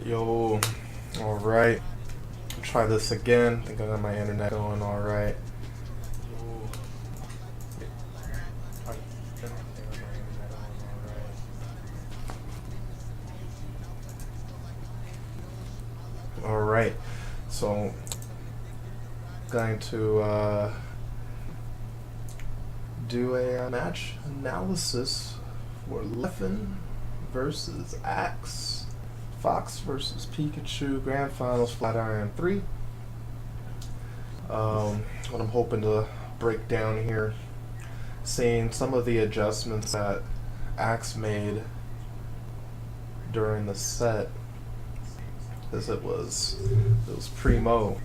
Yo, alright. Try this again. I think I got my internet going alright. Alright, so going to do a match analysis for Leffen versus Axe. Fox versus Pikachu, Grand Finals, Flatiron 3. What I'm hoping to break down here, seeing some of the adjustments that Axe made during the set, as it was primo.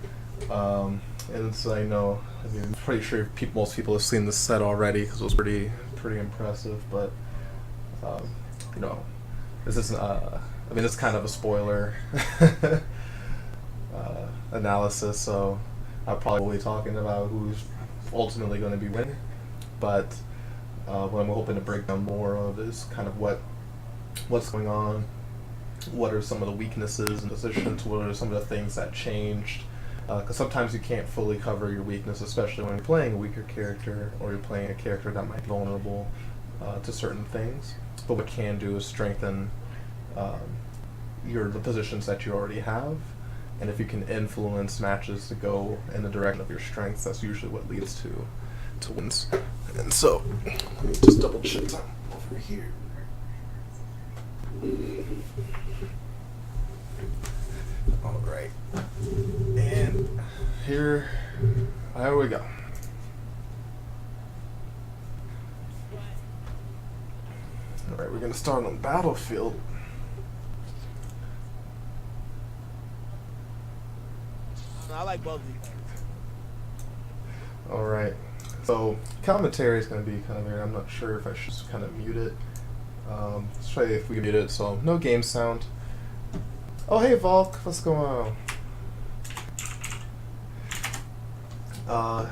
And so I know, I'm pretty sure most people have seen this set already because it was pretty impressive. But you know, this is this is kind of a spoiler analysis, so I'll probably be talking about who's ultimately going to be winning. But what I'm hoping to break down more of is kind of what's going on, what are some of the weaknesses and positions, what are some of the things that changed. Because sometimes you can't fully cover your weakness, especially when you're playing a weaker character or you're playing a character that might be vulnerable to certain things. But what can do is strengthen the positions that you already have, and if you can influence matches to go in the direction of your strengths, that's usually what leads to wins. And so, let me just double check something over here. All right, and here we go. All right, we're gonna start on Battlefield. I like both of these. All right, so commentary is gonna be kind of weird. I'm not sure if I should just kind of mute it. Let's try if we can mute it. So no game sound. Oh hey Volk, what's going on?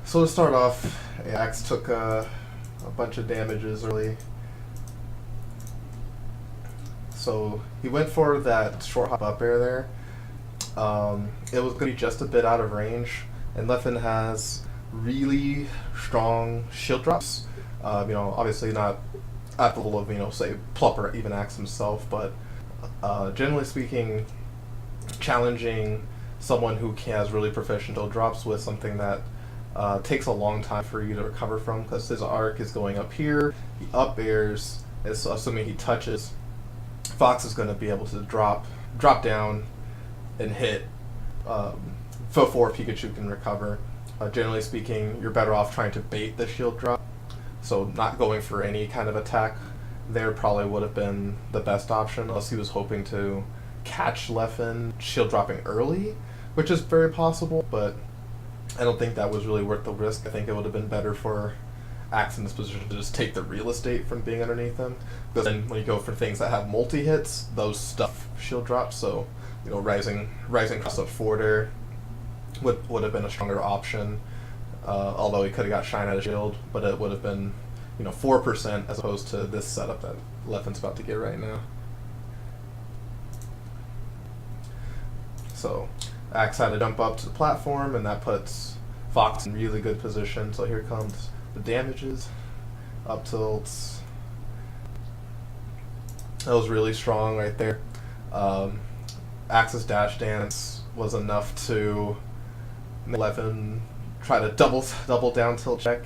So to start off, Axe took a bunch of damages early. So he went for that short hop up air there. It was going to be just a bit out of range, and Leffen has really strong shield drops. Obviously not at the level of, say, Plup or even Axe himself, but generally speaking, challenging someone who has really proficient shield drops with something that takes a long time for you to recover from, because his arc is going up here, he up airs, assuming he touches, Fox is going to be able to drop down and hit before Pikachu can recover. Generally speaking, you're better off trying to bait the shield drop, so not going for any kind of attack there probably would have been the best option, unless he was hoping to catch Leffen shield dropping early, which is very possible, but I don't think that was really worth the risk. I think it would have been better for Axe in this position to just take the real estate from being underneath him, because then when you go for things that have multi-hits, those stuff shield drops, so rising cross up forward air would have been a stronger option, although he could have got shine out of shield, but it would have been 4% as opposed to this setup that Leffen's about to get right now. So Axe had to jump up to the platform, and that puts Fox in really good position. So here comes the damages, up tilts. That was really strong right there. Axe's dash dance was enough to make Leffen try to double down tilt check,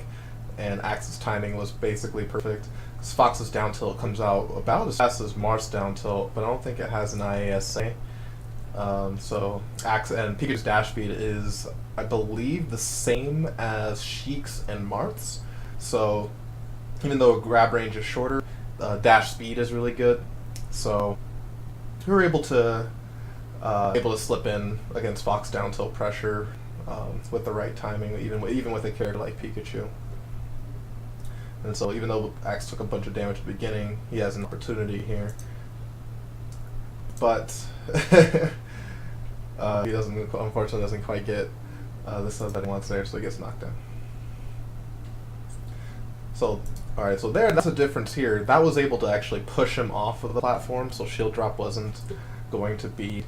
and Axe's timing was basically perfect. Fox's down tilt comes out about as fast as Marth's down tilt, but I don't think it has an IASA. So Axe and Pikachu's dash speed is, I believe, the same as Sheik's and Marth's. So even though grab range is shorter, dash speed is really good. So we were able to slip in against Fox down tilt pressure with the right timing, even with a character like Pikachu. And so even though Axe took a bunch of damage at the beginning, he has an opportunity here. But he unfortunately doesn't quite get the stuff that he wants there, so he gets knocked down. So Alright, so that's a difference here. That was able to actually push him off of the platform, so shield drop wasn't going to be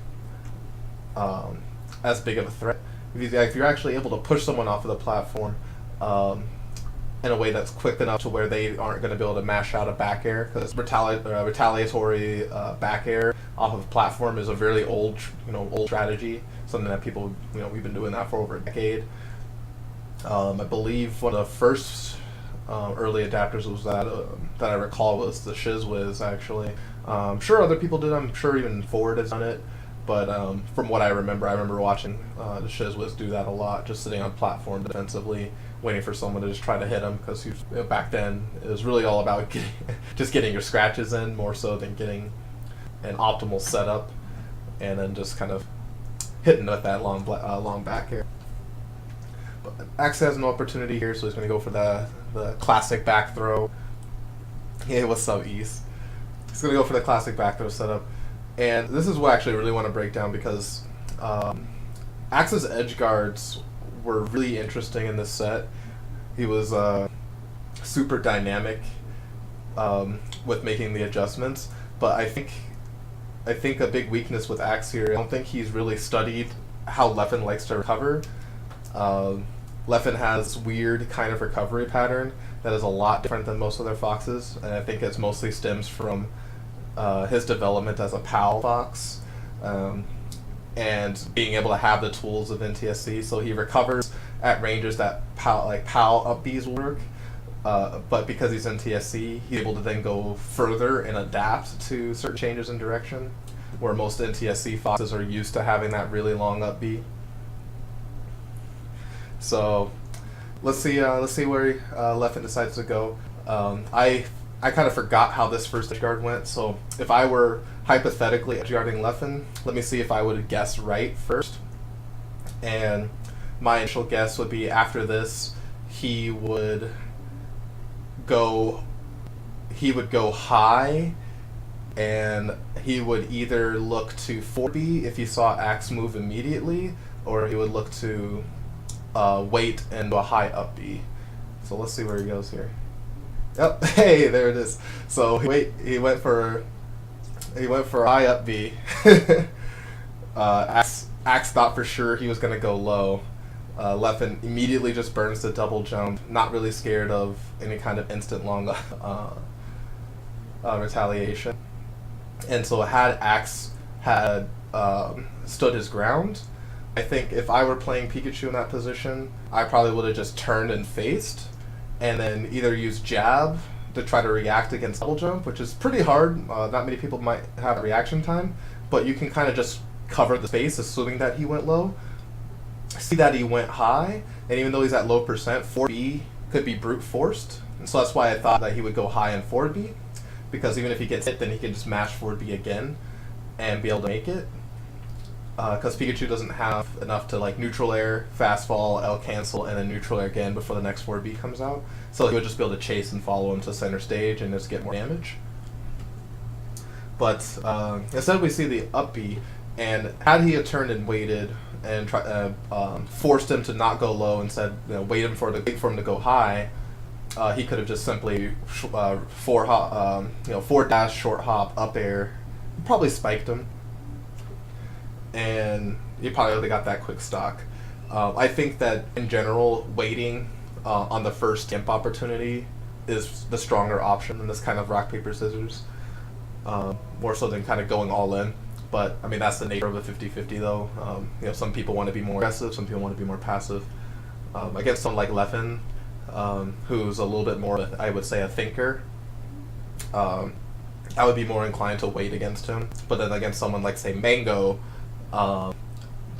as big of a threat. If you're actually able to push someone off of the platform in a way that's quick enough to where they aren't going to be able to mash out a back air, because retaliatory back air off of a platform is a very old strategy, something that people, we've been doing that for over a decade. I believe one of the first early adapters was that I recall was the Shiz Whiz, actually. I'm sure other people did. I'm sure even Ford has done it. But from what I remember watching the Shiz Whiz do that a lot, just sitting on platform defensively, waiting for someone to just try to hit him, because back then it was really all about getting your scratches in, more so than getting an optimal setup, and then just kind of hitting with that long back air. But Axe has no opportunity here, so he's going to go for the classic back throw. Hey, what's up, East? He's going to go for the classic back throw setup. And this is what I actually really want to break down, because Axe's edge guards were really interesting in this set. He was super dynamic with making the adjustments, but I think a big weakness with Axe here, I don't think he's really studied how Leffen likes to recover. Leffen has weird kind of recovery pattern that is a lot different than most other foxes, and I think it mostly stems from his development as a PAL fox, and being able to have the tools of NTSC. So he recovers at ranges that PAL up Bs work, but because he's NTSC, he's able to then go further and adapt to certain changes in direction, where most NTSC foxes are used to having that really long up B. So let's see where Leffen decides to go. I kind of forgot how this first edge guard went, so if I were hypothetically edge guarding Leffen, let me see if I would guess right first. And my initial guess would be, after this, he would go high, and he would either look to 4B if he saw Axe move immediately, or he would look to wait and do a high up B. So let's see where he goes here. Yep, hey, there it is. So he went for high up B. Axe thought for sure he was gonna go low. Leffen immediately just burns the double jump, not really scared of any kind of instant long retaliation. And so had Axe had stood his ground, I think if I were playing Pikachu in that position, I probably would have just turned and faced, and then either use jab to try to react against double jump, which is pretty hard. Not many people might have reaction time, but you can kind of just cover the space, assuming that he went low. See that he went high, and even though he's at low percent, 4B could be brute forced, and so that's why I thought that he would go high in 4B, because even if he gets hit, then he can just mash 4B again and be able to make it. Because Pikachu doesn't have enough to neutral air, fast fall, L cancel, and then neutral air again before the next 4B comes out. So he would just be able to chase and follow him to center stage and just get more damage. But instead we see the up B, and had he had turned and waited and forced him to not go low and said, wait for him to go high, he could have just simply four dash short hop up air, probably spiked him, and you probably only got that quick stock. I think that in general, waiting on the first imp opportunity is the stronger option in this kind of rock, paper, scissors, more so than kind of going all in. But I mean, that's the nature of a 50-50 though. Some people want to be more aggressive, some people want to be more passive. Against someone like Leffen, who's a little bit more, I would say, a thinker, I would be more inclined to wait against him. But then against someone like, say, Mango,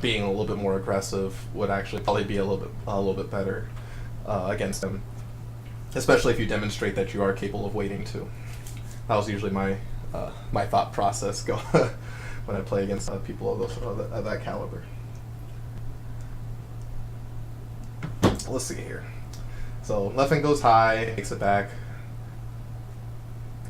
being a little bit more aggressive would actually probably be a little bit better against him, especially if you demonstrate that you are capable of waiting too. That was usually my thought process go when I play against people of that caliber. Let's see here. So Leffen goes high, takes it back.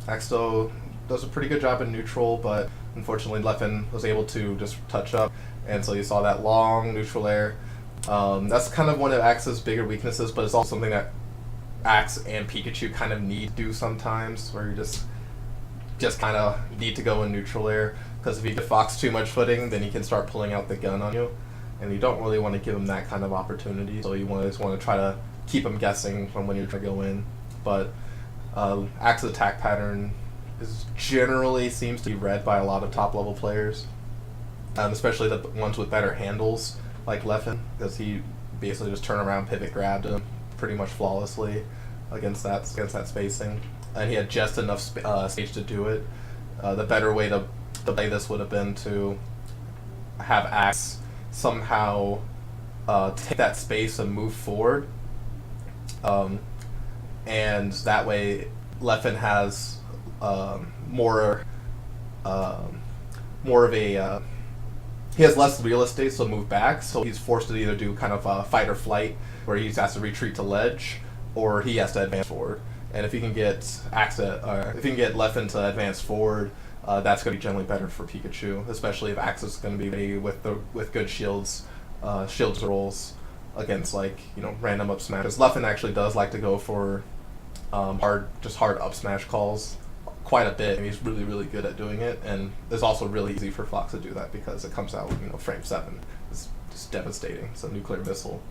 Axto does a pretty good job in neutral, but unfortunately Leffen was able to just touch up, and so you saw that long neutral air. That's kind of one of Axe's bigger weaknesses, but it's also something that Axe and Pikachu kind of need to do sometimes, where you just kind of need to go in neutral air, because if you give Fox too much footing, then he can start pulling out the gun on you, and you don't really want to give him that kind of opportunity. So you just want to try to keep him guessing from when you're trying to go in. But Axe's attack pattern generally seems to be read by a lot of top level players, especially the ones with better handles like Leffen, because he basically just turn around, pivot, grabbed him pretty much flawlessly against that spacing, and he had just enough stage to do it. The better way to play this would have been to have Axe somehow take that space and move forward, and that way Leffen has more of a he has less real estate, so move back. So he's forced to either do kind of fight or flight, where he has to retreat to ledge, or he has to advance forward. And if you can get Leffen to advance forward, that's going to be generally better for Pikachu, especially if Axe is going to be ready with good shields rolls against random up smash. Because Leffen actually does like to go for hard up smash calls quite a bit, and he's really, really good at doing it, and it's also really easy for Fox to do that because it comes out frame 7. It's just devastating. It's a nuclear missile.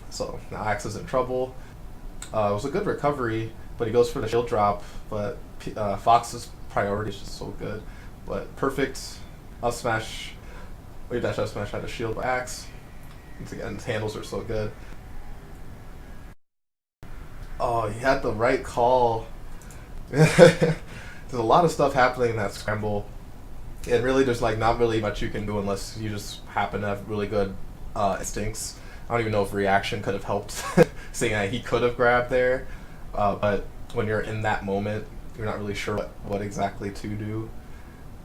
So now Axe is in trouble. It was a good recovery, but he goes for the shield drop, but Fox's priority is just so good. But perfect up smash, wave dash up smash had a shield by Axe. Once again, his handles are so good. Oh, he had the right call. There's a lot of stuff happening in that scramble, and really there's not really much you can do unless you just happen to have really good instincts. I don't even know if reaction could have helped, seeing that he could have grabbed there, but when you're in that moment, you're not really sure what exactly to do,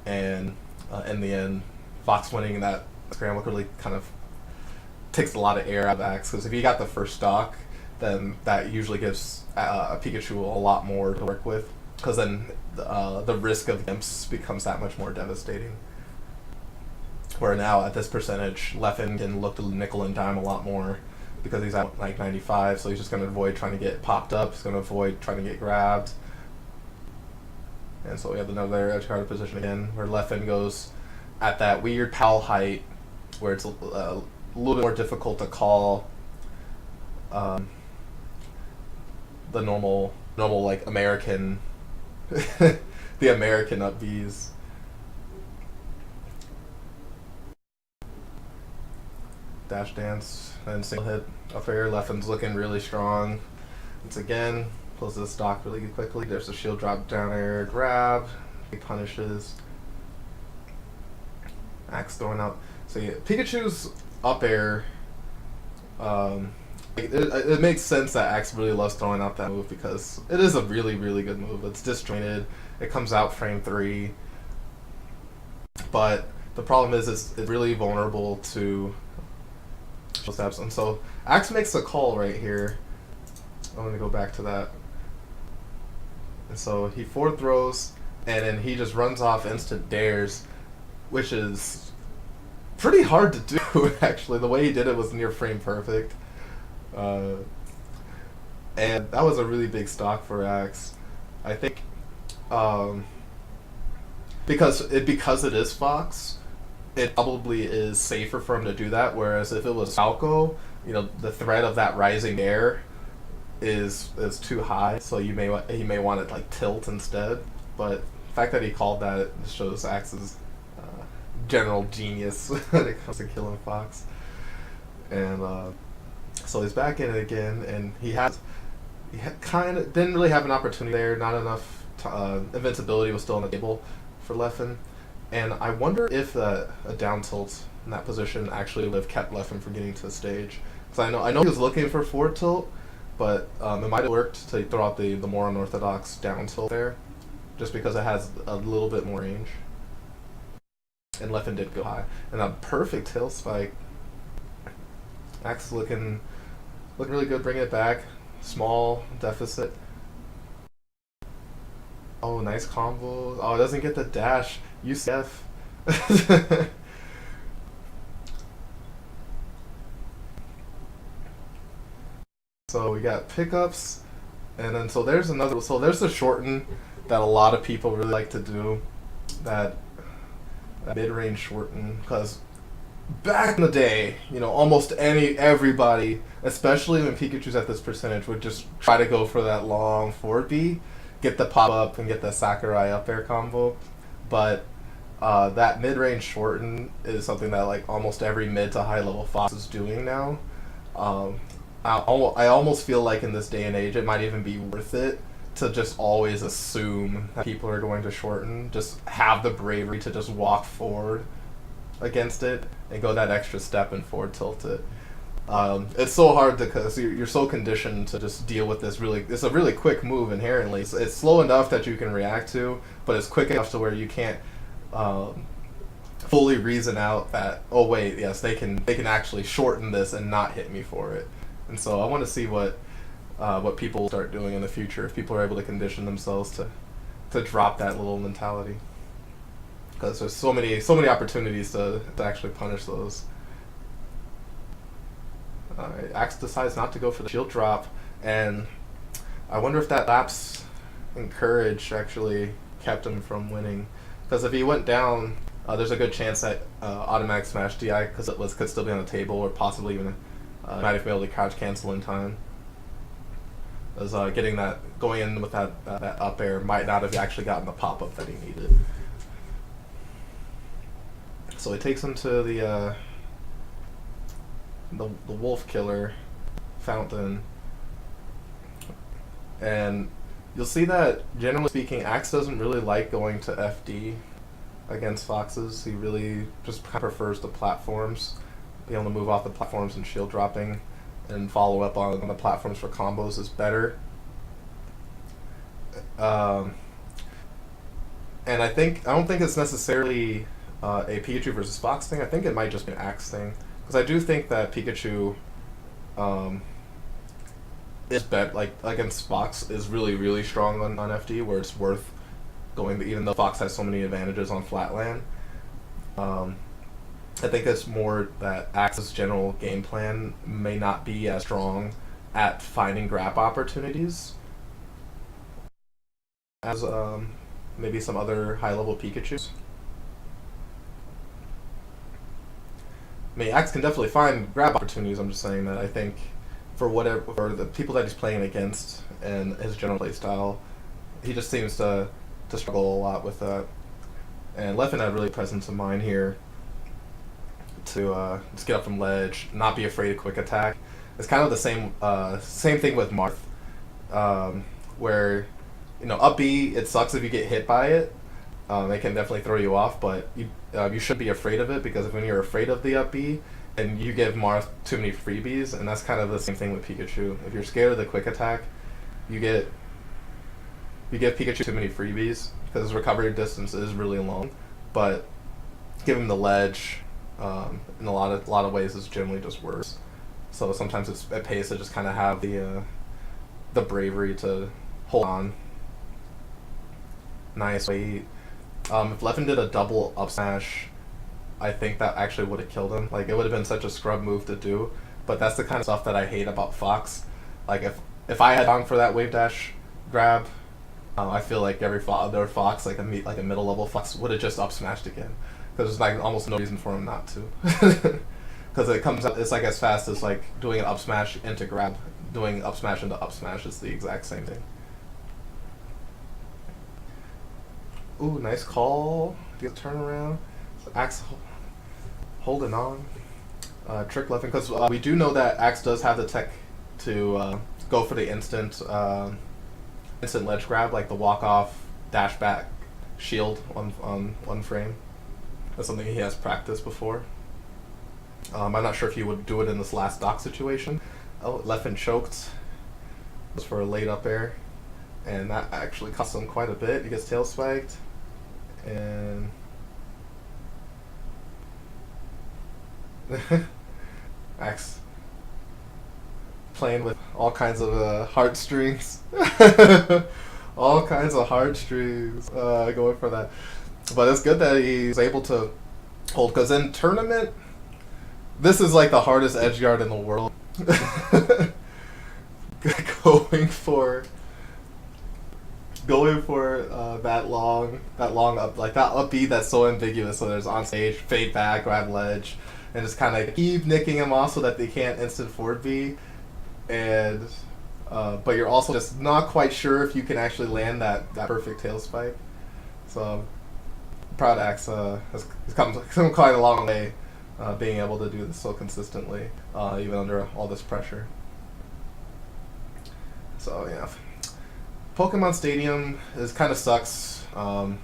and in the end, Fox winning that scramble really kind of takes a lot of air out of Axe, because if he got the first stock, then that usually gives Pikachu a lot more to work with, because then the risk of imps becomes that much more devastating. Where now at this percentage, Leffen can look to nickel and dime a lot more, because he's at 95, so he's just going to avoid trying to get popped up, he's going to avoid trying to get grabbed. And so we have another edge guard position again, where Leffen goes at that weird pal height, where it's a little bit more difficult to call the normal American the American up Bs. Dash dance and single hit affair. Leffen's looking really strong. Once again, pulls the stock really quickly. There's a shield drop down air grab. He punishes. Axe throwing out. So yeah, Pikachu's up air. It makes sense that Axe really loves throwing out that move, because it is a really, really good move. It's disjointed. It comes out frame 3. But the problem is it's really vulnerable to steps. And so Axe makes a call right here. I'm going to go back to that. And so he forward throws, and then he just runs off instant dares, which is pretty hard to do, actually. The way he did it was near frame perfect. And that was a really big stock for Axe. I think because it is Fox, it probably is safer for him to do that, whereas if it was Falco, the threat of that rising air is too high, so he may want to tilt instead. But the fact that he called that, it shows Axe's general genius when it comes to killing Fox. And so he's back in it again, and he kind of didn't really have an opportunity there. Not enough invincibility was still on the table for Leffen, and I wonder if a down tilt in that position actually would have kept Leffen from getting to the stage. Because I know he was looking for forward tilt, but it might have worked to throw out the more unorthodox down tilt there, just because it has a little bit more range. And Leffen did go high, and a perfect tail spike. Axe looking really good, bringing it back. Small deficit. Oh, nice combo. Oh, it doesn't get the dash. UCF. So we got pickups, and then so there's another. So there's the shorten that a lot of people really like to do, that mid-range shorten, because back in the day, almost everybody, especially when Pikachu's at this percentage, would just try to go for that long forward B, get the pop up and get the Sakurai up air combo. But that mid-range shorten is something that like almost every mid to high level fox is doing now. I almost feel like in this day and age it might even be worth it to just always assume that people are going to shorten. Just have the bravery to just walk forward against it and go that extra step and forward tilt it. It's so hard because you're so conditioned to just deal with this it's a really quick move inherently. It's slow enough that you can react to, but it's quick enough to where you can't fully reason out that, oh wait, yes, they can actually shorten this and not hit me for it. And so I want to see what people start doing in the future if people are able to condition themselves to drop that little mentality. Because there's so many opportunities to actually punish those. Axe decides not to go for the shield drop, and I wonder if that lapse in courage actually kept him from winning. Because if he went down, there's a good chance that automatic smash DI could still be on the table, or possibly even might have been able to couch cancel in time. As going in with that up air might not have actually gotten the pop up that he needed. So he takes him to the wolf killer fountain, and you'll see that generally speaking, Axe doesn't really like going to FD against foxes. He really just prefers the platforms, being able to move off the platforms and shield dropping, and follow up on the platforms for combos is better. And I don't think it's necessarily a Pikachu versus Fox thing. I think it might just be an Axe thing, because I do think that Pikachu is against Fox is really, really strong on FD, where it's worth going, even though Fox has so many advantages on flatland. I think it's more that Axe's general game plan may not be as strong at finding grab opportunities as maybe some other high-level Pikachus. I mean, Axe can definitely find grab opportunities. I'm just saying that I think for the people that he's playing against and his general play style, he just seems to struggle a lot with that. And Leffen had really presence of mind here to just get up from ledge, not be afraid of quick attack. It's kind of the same thing with Marth, where up B, it sucks if you get hit by it. It can definitely throw you off, but you shouldn't be afraid of it, because when you're afraid of the up B, and you give Marth too many freebies, and that's kind of the same thing with Pikachu. If you're scared of the quick attack, you give Pikachu too many freebies, because his recovery distance is really long, but give him the ledge in a lot of ways is generally just worse. So sometimes it pays to just kind of have the bravery to hold on. Nice wait. If Leffen did a double up smash, I think that actually would have killed him. Like, it would have been such a scrub move to do, but that's the kind of stuff that I hate about Fox. Like, if I had gone for that wave dash grab, I feel like every other Fox, like a middle level Fox, would have just up smashed again, because there's like almost no reason for him not to. Because it comes out, it's like as fast as like doing an up smash into grab, doing up smash into up smash is the exact same thing. Ooh, nice call. Get the turnaround. Axe holding on. Trick Leffen, because we do know that Axe does have the tech to go for the instant ledge grab, like the walk off, dash back, shield on one frame. That's something he has practiced before. I'm not sure if he would do it in this last dock situation. Oh, Leffen choked. It was for a late up air, and that actually cost him quite a bit. He gets tail spiked, and Axe playing with all kinds of heartstrings. All kinds of heartstrings going for that. But it's good that he's able to hold, because in tournament, this is like the hardest edge guard in the world. going for that long up, like that up B that's so ambiguous. So there's on stage, fade back, grab ledge, and just kind of keep nicking him off so that they can't instant forward B, and but you're also just not quite sure if you can actually land that perfect tail spike. So proud Axe has come quite a long way, being able to do this so consistently, even under all this pressure. So yeah, Pokemon Stadium is kind of sucks. For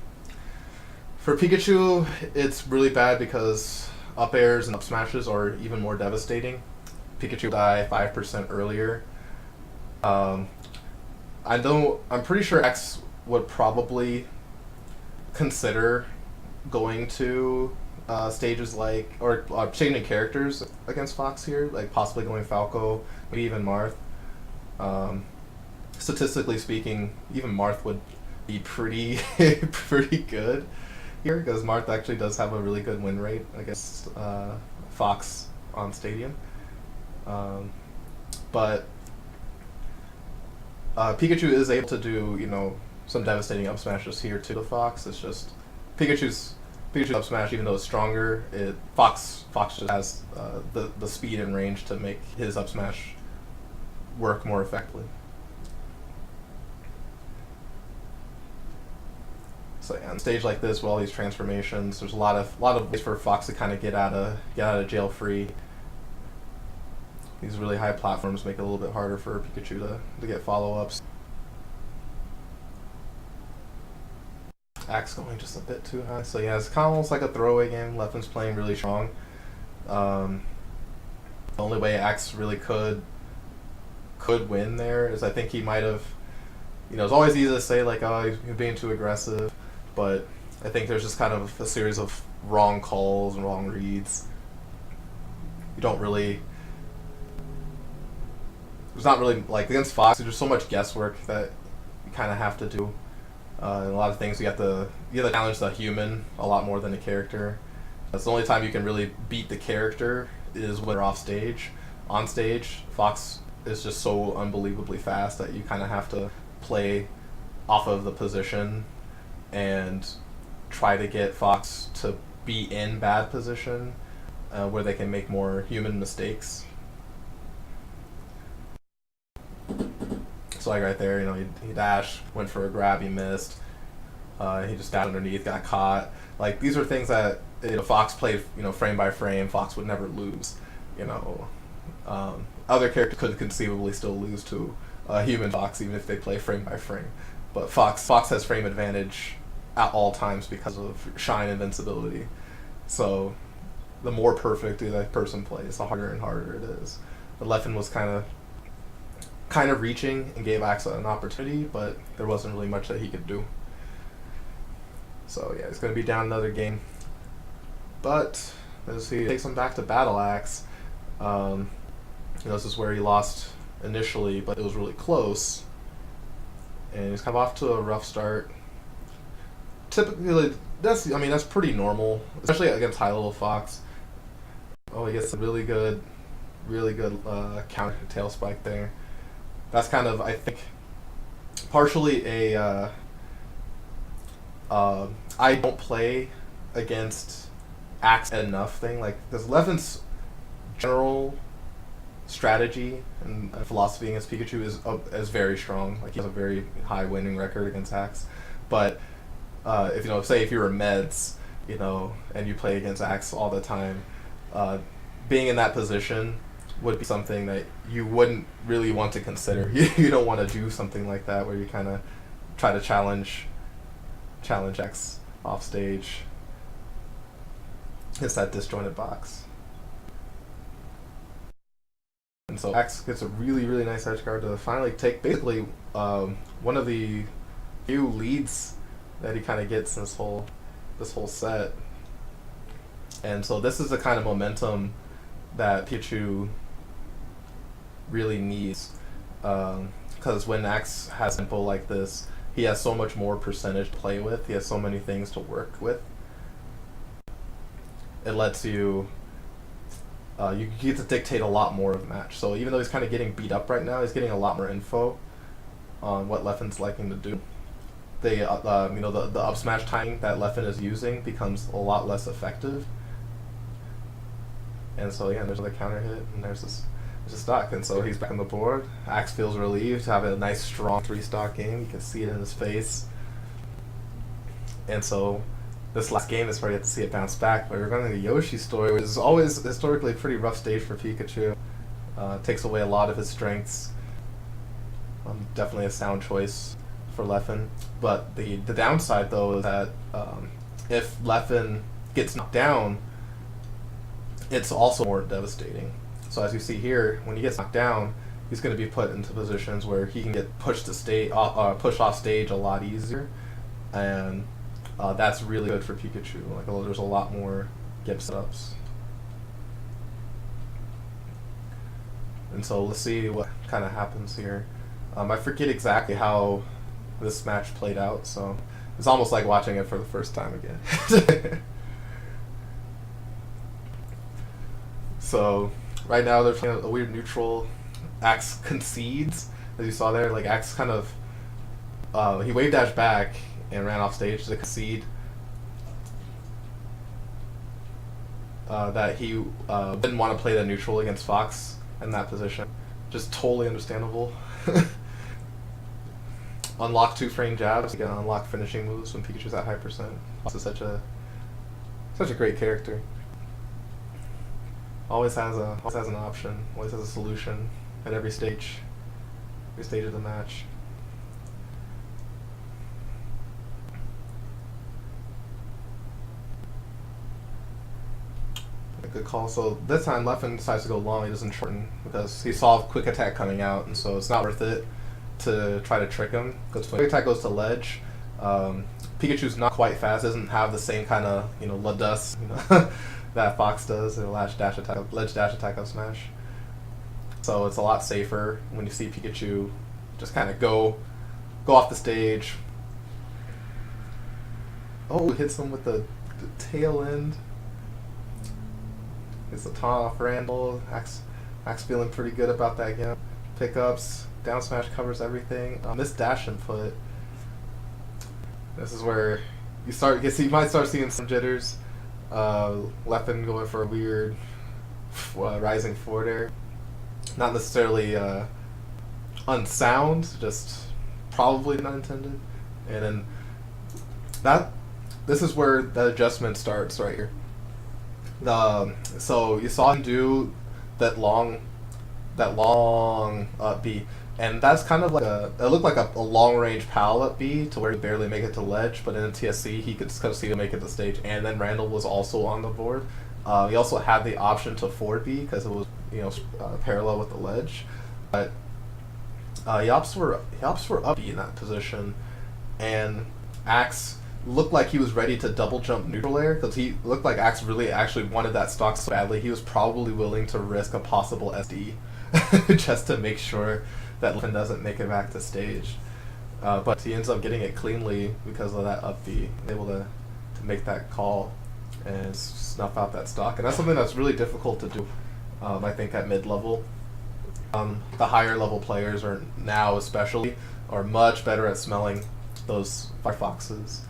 Pikachu, it's really bad because up airs and up smashes are even more devastating. Pikachu will die 5% earlier. I'm pretty sure X would probably consider going to stages like, or changing characters against Fox here, like possibly going Falco, maybe even Marth. Statistically speaking, even Marth would be pretty pretty good here, because Marth actually does have a really good win rate against Fox on Stadium. But Pikachu is able to do, some devastating up smashes here to the Fox. It's just Pikachu's up smash, even though it's stronger, Fox just has the speed and range to make his up smash work more effectively. So yeah, on a stage like this, with all these transformations, there's a lot of ways for Fox to kind of get out of jail free. These really high platforms make it a little bit harder for Pikachu to get follow-ups. Axe going just a bit too high. So yeah, it's kind of almost like a throwaway game. Leffen's playing really strong. The only way Axe really could win there is, I think he might have, it's always easy to say like, oh, you're being too aggressive, but I think there's just kind of a series of wrong calls and wrong reads. You don't really, there's not really, like against Fox, there's so much guesswork that you kind of have to do. And a lot of things you have to challenge the human a lot more than the character. That's the only time you can really beat the character is when they're off stage. On stage, Fox is just so unbelievably fast that you kind of have to play off of the position and try to get Fox to be in bad position where they can make more human mistakes. So like right there, he dashed, went for a grab, he missed. He just dashed underneath, got caught. Like these are things that Fox played, frame by frame. Fox would never lose. Other characters could conceivably still lose to a human Fox even if they play frame by frame. But Fox has frame advantage at all times because of Shine Invincibility. So the more perfect that person plays, the harder and harder it is. The Leffen was kind of reaching and gave Axe an opportunity, but there wasn't really much that he could do. So yeah, he's going to be down another game. But as he takes him back to Battle Axe, this is where he lost initially, but it was really close. And he's kind of off to a rough start. Typically, that's pretty normal, especially against high-level Fox. Oh, he gets a really good counter tail spike there. That's kind of, I think, partially a I don't play against Axe enough thing. Like, because Leffen's general strategy and philosophy against Pikachu is very strong. Like, he has a very high winning record against Axe. But if you're a Meds, and you play against Axe all the time, being in that position would be something that you wouldn't really want to consider. You don't want to do something like that where you kind of try to challenge X off stage. It's that disjointed box. And so X gets a really, really nice edge guard to finally take basically one of the few leads that he kind of gets in this whole set. And so this is the kind of momentum that Pikachu really needs, because when Axe has tempo like this, he has so much more percentage to play with. He has so many things to work with. It lets you you get to dictate a lot more of the match. So even though he's kind of getting beat up right now, he's getting a lot more info on what Leffen's liking to do. The up smash timing that Leffen is using becomes a lot less effective. And so yeah, there's another counter hit, and there's a stock, and so he's back on the board. Axe feels relieved to have a nice strong 3-stock game. You can see it in his face. And so this last game is where you have to see it bounce back. But we're going to the Yoshi story, which is always historically a pretty rough stage for Pikachu. Takes away a lot of his strengths. Definitely a sound choice for Leffen. But the downside, though, is that if Leffen gets knocked down, it's also more devastating. So as you see here, when he gets knocked down, he's going to be put into positions where he can get pushed off stage a lot easier, and that's really good for Pikachu. Like, there's a lot more get setups. And so let's see what kind of happens here. I forget exactly how this match played out, so it's almost like watching it for the first time again. So right now they're playing a weird neutral. Axe concedes, as you saw there. Like, Axe kind of he wave dashed back and ran off stage to concede that he didn't want to play the neutral against Fox in that position. Just totally understandable. Unlock 2-frame jabs. You can unlock finishing moves when Pikachu's at high percent. Fox is such a great character. Always has an option. Always has a solution at every stage of the match. A good call. So this time Leffen decides to go long. He doesn't shorten because he saw quick attack coming out, and so it's not worth it to try to trick him. Because when quick attack goes to ledge, Pikachu's not quite fast. Doesn't have the same kind of Ludus, that Fox does, in ledge dash attack up smash. So it's a lot safer when you see Pikachu just kind of go off the stage. Oh, hits him with the tail end. Gets the taunt off Randall. Axe feeling pretty good about that game. Pickups, down smash covers everything. Missed dash input. This is where you might start seeing some jitters. Leffen going for a weird rising forward air. Not necessarily unsound, just probably not intended. And then this is where the adjustment starts right here. So you saw him do that long up B, and that's kind of like it looked like a long range pal up B to where he barely make it to ledge, but in a TSC he could kind of see to make it to stage, and then Randall was also on the board. He also had the option to forward B because it was parallel with the ledge, but he opts for up B in that position, and Axe looked like he was ready to double jump neutral air because he looked like Axe really actually wanted that stock so badly. He was probably willing to risk a possible SD just to make sure that Leffen doesn't make it back to stage. But he ends up getting it cleanly because of that up B, able to make that call and snuff out that stock. And that's something that's really difficult to do, I think, at mid-level. The higher level players are now especially are much better at smelling those Firefoxes.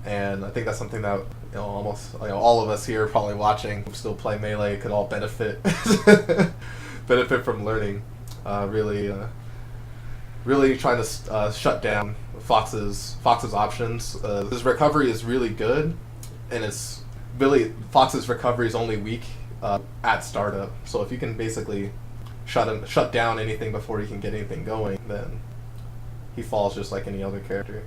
And I think that's something that almost all of us here probably watching who still play Melee could all benefit from learning. Really trying to shut down Fox's options. His recovery is really good, and Fox's recovery is only weak at startup. So if you can basically shut down anything before he can get anything going, then he falls just like any other character.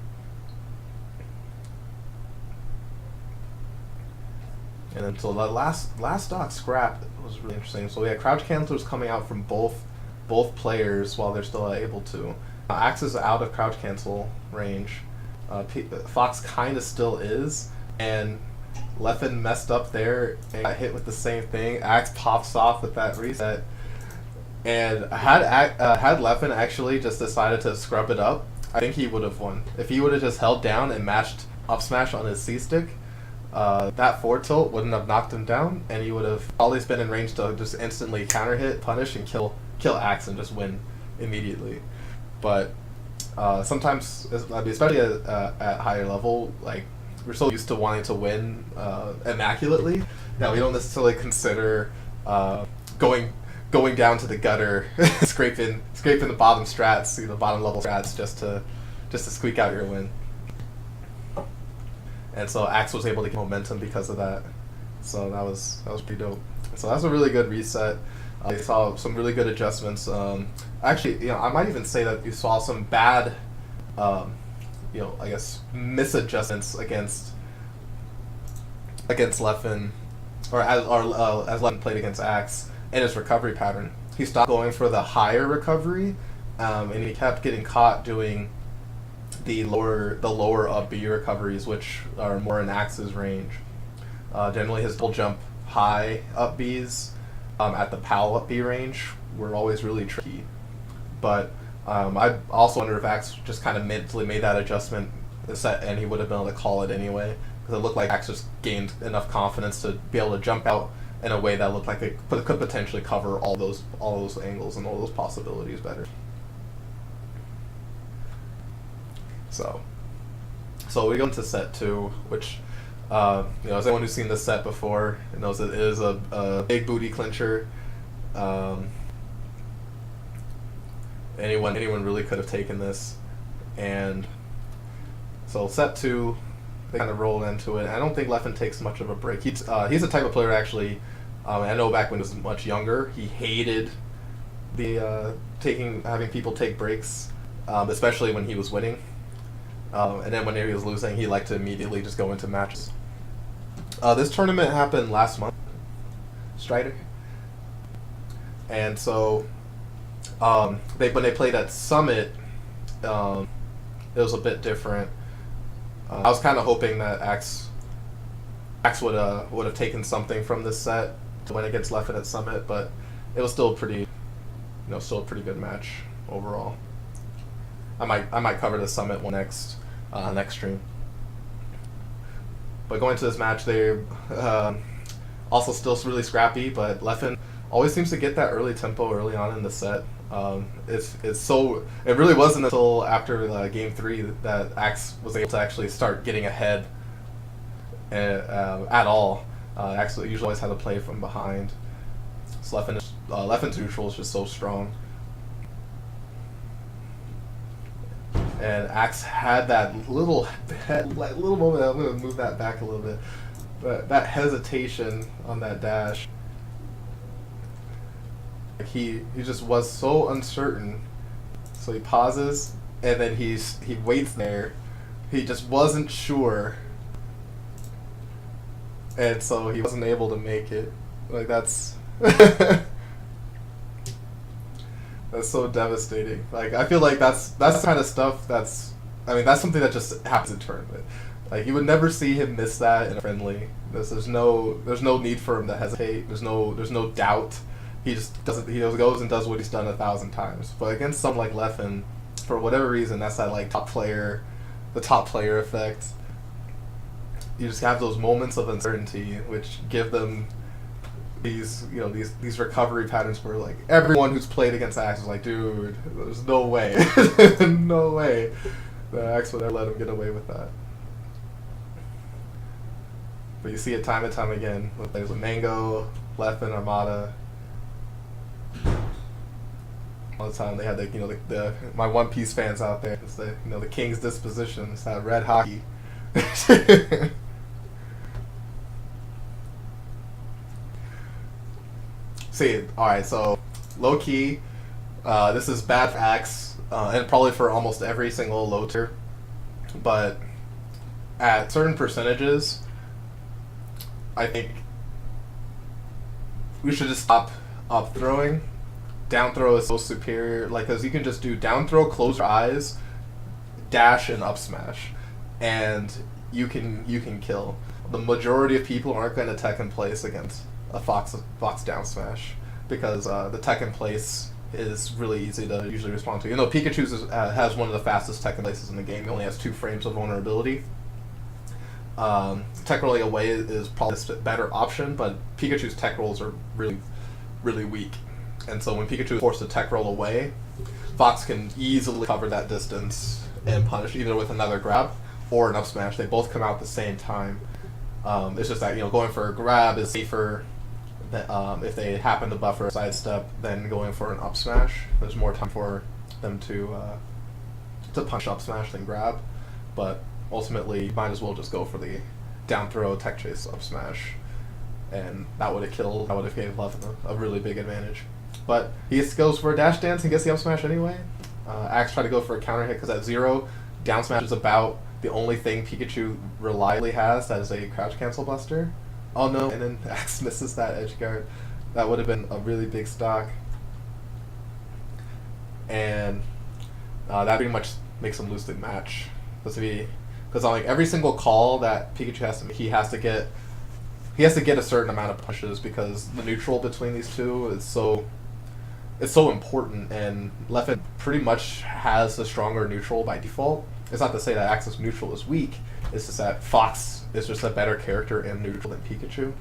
And then so the last stock scrap was really interesting. So we had crouch cancelers coming out from both players while they're still able to. Axe is out of crouch cancel range. Fox kind of still is, and Leffen messed up there and got hit with the same thing. Axe pops off with that reset, and had Leffen actually just decided to scrub it up, I think he would have won. If he would have just held down and matched up smash on his C stick, that forward tilt wouldn't have knocked him down, and he would have always been in range to just instantly counter hit, punish, and kill Axe and just win immediately. But sometimes, I mean, especially at higher level, like we're so used to wanting to win immaculately that we don't necessarily consider going down to the gutter, scraping the bottom strats, the bottom level strats, just to squeak out your win. And so Axe was able to get momentum because of that. So that was pretty dope. So that's a really good reset. You saw some really good adjustments. Actually, I might even say that you saw some bad, I guess misadjustments against Leffen, or as Leffen played against Axe in his recovery pattern. He stopped going for the higher recovery, and he kept getting caught doing the lower up B recoveries, which are more in Axe's range. Generally, his full jump high up Bs at the PAL up B range were always really tricky. But I also wonder if Axe just kind of mentally made that adjustment and he would have been able to call it anyway, because it looked like Axe just gained enough confidence to be able to jump out in a way that looked like it could potentially cover all those angles and all those possibilities better. So we go into set 2, which, as anyone who's seen this set before knows, it is a big booty clincher. Anyone really could have taken this, and so set 2, they kind of roll into it. I don't think Leffen takes much of a break. He's the type of player actually. I know back when he was much younger, he hated the having people take breaks, especially when he was winning. And then when he was losing, he liked to immediately just go into matches. This tournament happened last month, Strider, and so when they played at Summit, it was a bit different. I was kind of hoping that Axe would have taken something from this set to win against Leffen at Summit, but it was still a pretty good match overall. I might cover the Summit one next stream. But going to this match, they're also still really scrappy, but Leffen always seems to get that early tempo early on in the set. It really wasn't until after game 3 that Axe was able to actually start getting ahead at all. Axe usually always had to play from behind. So Leffen's neutral is just so strong. And Axe had that little moment. I'm going to move that back a little bit. But that hesitation on that dash. He just was so uncertain. So he pauses, and then he waits there. He just wasn't sure. And so he wasn't able to make it. Like, that's... That's so devastating. Like, I feel like that's the kind of stuff that's something that just happens in tournament. Like, you would never see him miss that in a friendly. There's no need for him to hesitate. There's no doubt. He just doesn't. He just goes and does what he's done 1,000 times. But against someone like Leffen, for whatever reason, that's that like the top player effect. You just have those moments of uncertainty, which give them these recovery patterns where like everyone who's played against Axe is like, dude, there's no way, no way that Axe would ever let him get away with that. But you see it time and time again with players with Mango, Leffen, Armada. All the time they had the my One Piece fans out there. It's the King's disposition. It's that red hockey. See, alright, so low key, this is bad for Axe, and probably for almost every single low tier, but at certain percentages, I think we should just stop up throwing. Down throw is so superior, like, because you can just do down throw, close your eyes, dash, and up smash, and you can kill. The majority of people aren't going to tech in place against a Fox down smash, because the tech in place is really easy to usually respond to. Pikachu has one of the fastest tech in places in the game. He only has 2 frames of vulnerability. Tech rolling away is probably a better option, but Pikachu's tech rolls are really, really weak. And so when Pikachu is forced to tech roll away, Fox can easily cover that distance and punish either with another grab or an up smash. They both come out at the same time. It's just that, going for a grab is safer if they happen to buffer a sidestep than going for an up smash. There's more time for them to punch up smash than grab, but ultimately you might as well just go for the down throw tech chase up smash, and that would have gave Leffen a really big advantage. But he goes for a dash dance and gets the up smash anyway. Axe tried to go for a counter hit because at 0, down smash is about the only thing Pikachu reliably has that is a crouch cancel buster. Oh no, and then Axe misses that edge guard. That would have been a really big stock. And that pretty much makes him lose the match. Because on every single call that Pikachu has to make, he has to get a certain amount of pushes because the neutral between these two is so important, and Leffen pretty much has the stronger neutral by default. It's not to say that Axe's neutral is weak, it's just that Fox is just a better character in neutral than Pikachu.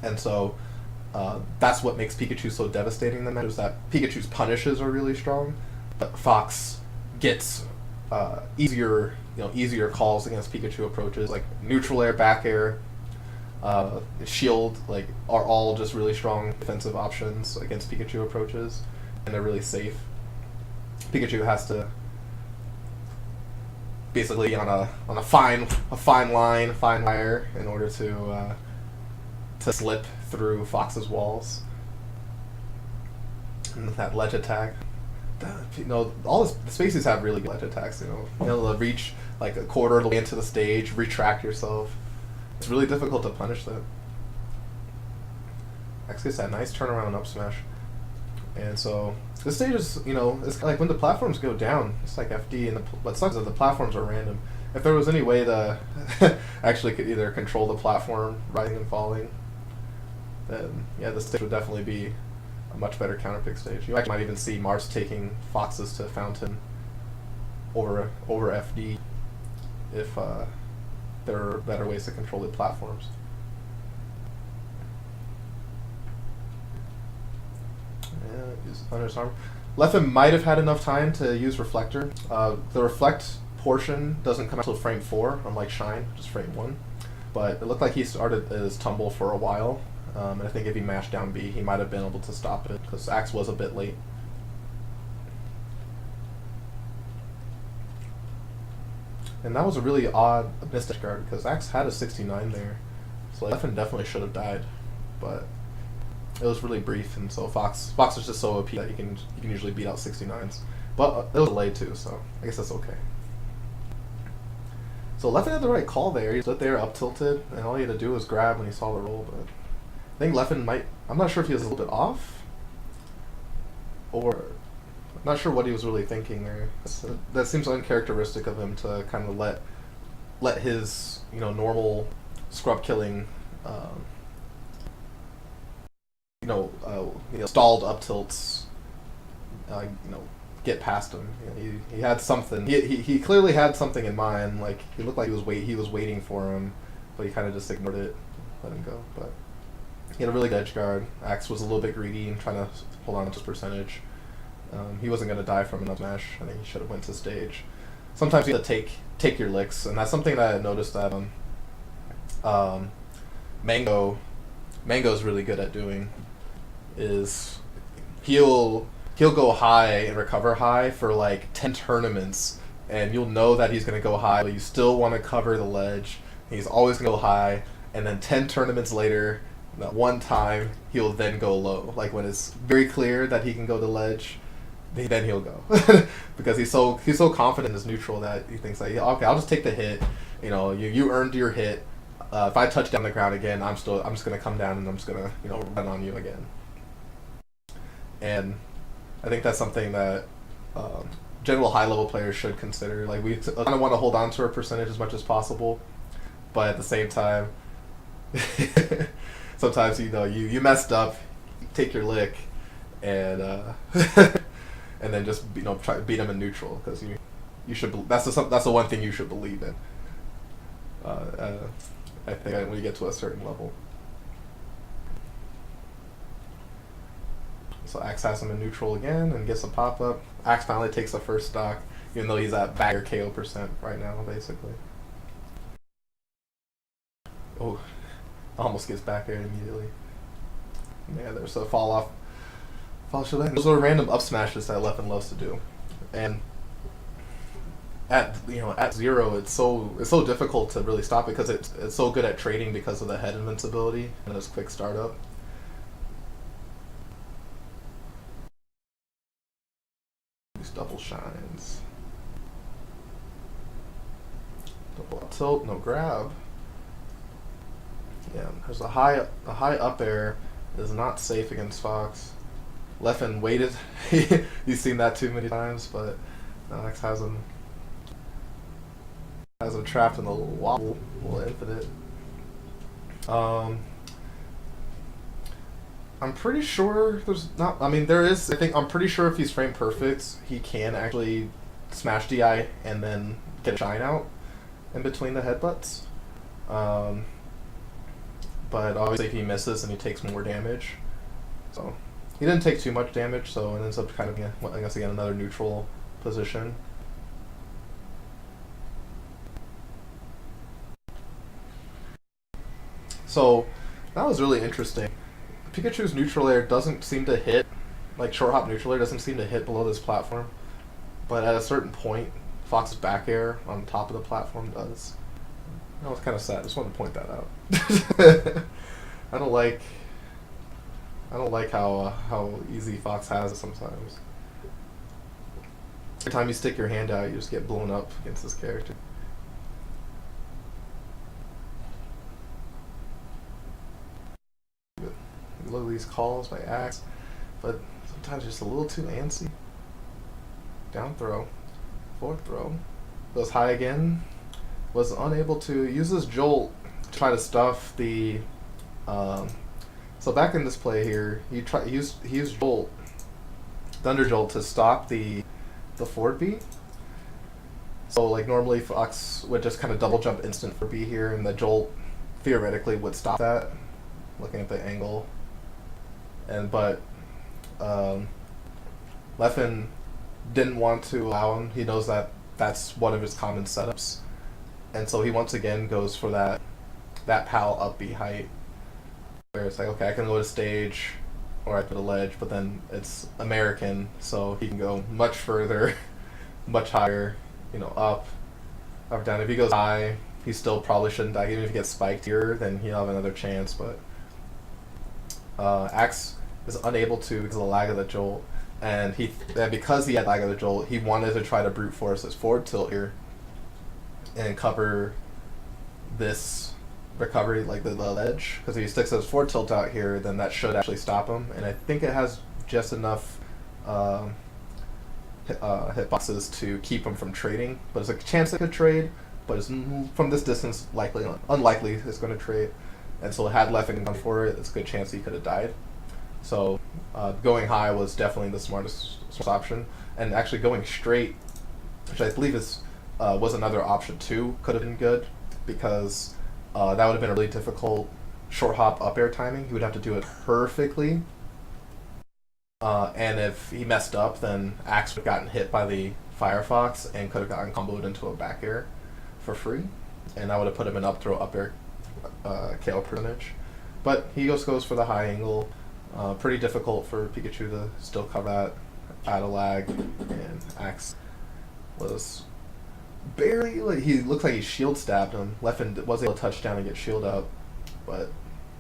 And so that's what makes Pikachu so devastating in the match, is that Pikachu's punishes are really strong, but Fox gets easier calls against Pikachu approaches, like neutral air, back air, shield, are all just really strong defensive options against Pikachu approaches, and they're really safe. Pikachu has to basically on a fine wire in order to slip through Fox's walls. And that ledge attack, all the spaces have really good ledge attacks. To reach like a quarter of the way into the stage, retract yourself. It's really difficult to punish that. X gets that nice turnaround up smash. And so this stage is, it's like when the platforms go down, it's like FD, and what sucks is that the platforms are random. If there was any way to actually could either control the platform rising and falling, then yeah, this stage would definitely be a much better counterpick stage. You actually might even see Mars taking Foxes to Fountain over FD if there are better ways to control the platforms. Yeah, use Thunder's Arm. Leffen might have had enough time to use Reflector. The Reflect portion doesn't come out until frame 4, unlike Shine, which is frame 1. But it looked like he started his tumble for a while, and I think if he mashed down B, he might have been able to stop it, because Axe was a bit late. And that was a really odd Mystic Guard, because Axe had a 69 there. So Leffen definitely should have died, but it was really brief, and so Fox was just so OP that you can usually beat out 69s. But it was delayed too, so I guess that's okay. So Leffen had the right call there. He stood there up tilted, and all he had to do was grab when he saw the roll. But I think Leffen I'm not sure if he was a little bit off, or I'm not sure what he was really thinking there. That seems uncharacteristic of him to kind of let his normal scrub killing stalled up tilts get past him. He had something. He clearly had something in mind. Like he looked like he was waiting for him, but he kind of just ignored it, let him go. But he had a really good edge guard. Axe was a little bit greedy and trying to hold on to his percentage. He wasn't going to die from an up smash. I think he should have went to stage. Sometimes you have to take your licks, and that's something that I noticed that Mango's really good at doing. Is he'll go high and recover high for like 10 tournaments, and you'll know that he's going to go high, but you still want to cover the ledge. He's always going to go high, and then 10 tournaments later, that one time, he'll then go low. Like when it's very clear that he can go to ledge, then he'll go. Because he's so confident in his neutral that he thinks like, okay, I'll just take the hit. You earned your hit. If I touch down the ground again, I'm just going to come down and I'm just going to run on you again. And I think that's something that general high-level players should consider. Like we kind of want to hold on to our percentage as much as possible, but at the same time, sometimes you messed up, take your lick, and and then just try to beat them in neutral because you should. That's the one thing you should believe in. I think when you get to a certain level. So Axe has him in neutral again and gets a pop up. Axe finally takes the first stock, even though he's at back or KO % right now, basically. Oh, almost gets back air immediately. Yeah, there's a fall off. Those are random up smashes that Leffen loves to do, and at zero, it's so difficult to really stop it because it's so good at trading because of the head invincibility and his quick startup. These double shines, double up tilt, no grab. Yeah, there's a high up air is not safe against Fox. Leffen waited. He's seen that too many times, but Alex has him trapped in the wobble infinite. I'm pretty sure there's not. I mean, there is. I'm pretty sure if he's frame perfect, he can actually smash DI and then get a shine out in between the headbutts. But obviously, if he misses, then he takes more damage. So he didn't take too much damage, so it ends up kind of being, I guess, again, another neutral position. So that was really interesting. Pikachu's neutral air doesn't seem to hit, like short hop neutral air doesn't seem to hit below this platform, but at a certain point, Fox's back air on top of the platform does. That was kind of sad. I just wanted to point that out. I don't like how easy Fox has it sometimes. Every time you stick your hand out, you just get blown up against this character. Look at these calls by Axe, but sometimes just a little too antsy. Down throw, forward throw, goes high again. Was unable to use this jolt to try to stuff the. So back in this play here, he used jolt, thunder jolt to stop the forward B. So like normally Fox would just kind of double jump instant for B here, and the jolt theoretically would stop that. Looking at the angle, but Leffen didn't want to allow him. He knows that that's one of his common setups. And so he once again goes for that PAL up B height, where it's like, okay, I can go to stage, or I put a ledge, but then it's American, so he can go much further, much higher, up, down. If he goes high, he still probably shouldn't die. Even if he gets spiked here, then he'll have another chance, but Axe is unable to because of the lag of the jolt, and because he had lag of the jolt, he wanted to try to brute force his forward tilt here and cover this recovery, like the ledge, because if he sticks his forward tilt out here, then that should actually stop him, and I think it has just enough hitboxes to keep him from trading, but there's a chance it could trade, but it's, from this distance, unlikely it's going to trade, and so had Leffen gone for it, it's a good chance he could have died. So going high was definitely the smartest option, and actually going straight, which I believe was another option too, could have been good, because that would have been a really difficult short hop up air timing. He would have to do it perfectly, and if he messed up, then Axe would have gotten hit by the Firefox and could have gotten comboed into a back air for free, and that would have put him in up throw up air KO percentage. But he goes for the high angle. Pretty difficult for Pikachu to still cover that out of lag, and Axe was barely, he looked like he shield stabbed him. Leffen was able to touch down and get shield up, but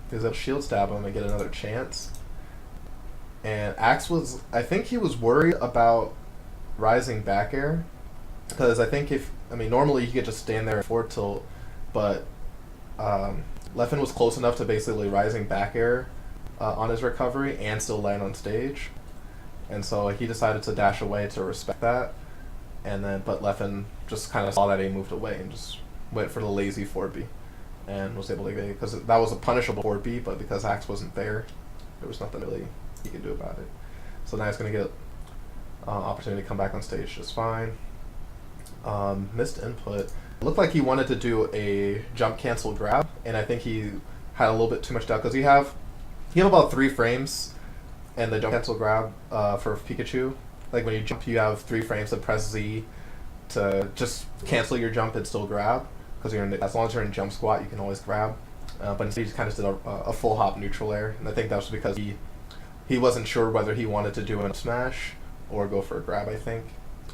he was able to shield stab him and get another chance. And Axe I think he was worried about rising back air, because I think normally he could just stand there and forward tilt, but Leffen was close enough to basically rising back air on his recovery and still land on stage, and so he decided to dash away to respect that. But Leffen just kind of saw that he moved away and just went for the lazy 4B and was able to get it, because that was a punishable 4B, but because Axe wasn't there was nothing really he could do about it. So now he's going to get opportunity to come back on stage just fine. Missed input. It looked like he wanted to do a jump cancel grab, and I think he had a little bit too much doubt because you have about 3 frames and the jump cancel grab for Pikachu. Like when you jump, you have 3 frames to press Z to just cancel your jump and still grab. Because as long as you're in jump squat, you can always grab. But instead, he just kind of did a full hop neutral air, and I think that was because he wasn't sure whether he wanted to do a smash or go for a grab. I think,